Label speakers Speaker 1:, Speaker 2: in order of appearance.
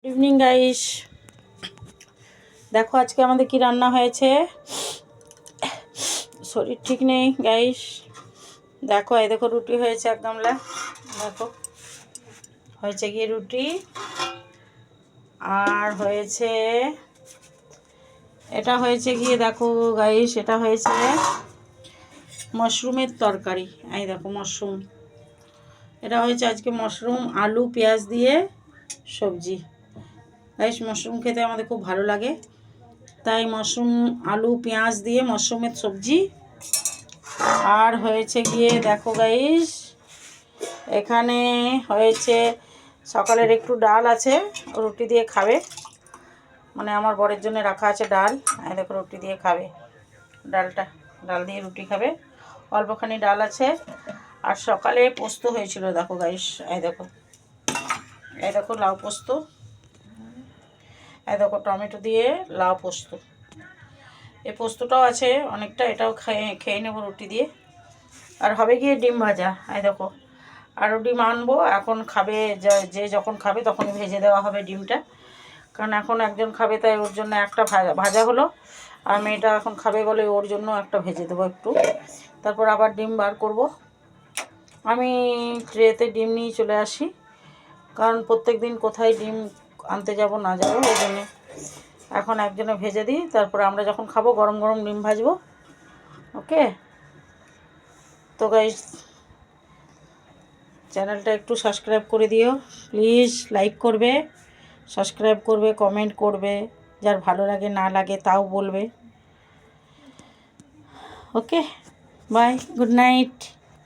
Speaker 1: Evening guys, দেখো আজকে আমাদের কি রান্না হয়েছে। শরীর ঠিক নেই গাইস। দেখো এই দেখো রুটি হয়েছে একদম। দেখো হয়েছে গিয়ে রুটি, আর হয়েছে এটা হয়েছে গিয়ে দেখো গাইস, এটা হয়েছে মাশরুমের তরকারি। এই দেখো মাশরুম, এটা হয়েছে আজকে মাশরুম আলু পেঁয়াজ দিয়ে সবজি। গাইস মাশরুম খেতে আমাদের খুব ভালো লাগে, তাই মাশরুম আলু পেঁয়াজ দিয়ে মাশরুমের সবজি। আর হয়েছে গিয়ে দেখো গাইস, এখানে হয়েছে সকালের একটু ডাল আছে, রুটি দিয়ে খাবে, মানে আমার বরের জন্য রাখা আছে ডাল। এই দেখো রুটি দিয়ে খাবে, ডাল দিয়ে রুটি খাবে, অল্পখানি ডাল আছে। আর সকালে পোস্ত হয়েছিল দেখো গাইস, এই দেখো লাউ পোস্ত, এই দেখো টমেটো দিয়ে লাউ পোস্ত। এই পোস্তটাও আছে অনেকটা, এটাও খেয়ে নেবো রুটি দিয়ে। আর হবে গিয়ে ডিম ভাজা। এই দেখো আরও ডিম আনবো, এখন খাবে যে যখন খাবে তখনই ভেজে দেওয়া হবে ডিমটা, কারণ এখন একজন খাবে তাই ওর জন্য একটা ভাজা হলো, আর মেয়েটা এখন খাবে বলে ওর জন্য একটা ভেজে দেবো একটু, তারপর আবার ডিম বার করব। আমি ট্রেতে ডিম নিয়ে চলে আসি, কারণ প্রত্যেক দিন কোথায় ডিম আনতে যাব না যাবো, ওই জন্যে এখন একজনে ভেজে দিই, তারপরে আমরা যখন খাবো গরম গরম ডিম ভাজবো। ওকে, তো গাইস চ্যানেলটা একটু সাবস্ক্রাইব করে দিও প্লিজ, লাইক করবে, সাবস্ক্রাইব করবে, কমেন্ট করবে, যার ভালো লাগে না লাগে তাও বলবে। ওকে, বাই, গুড নাইট।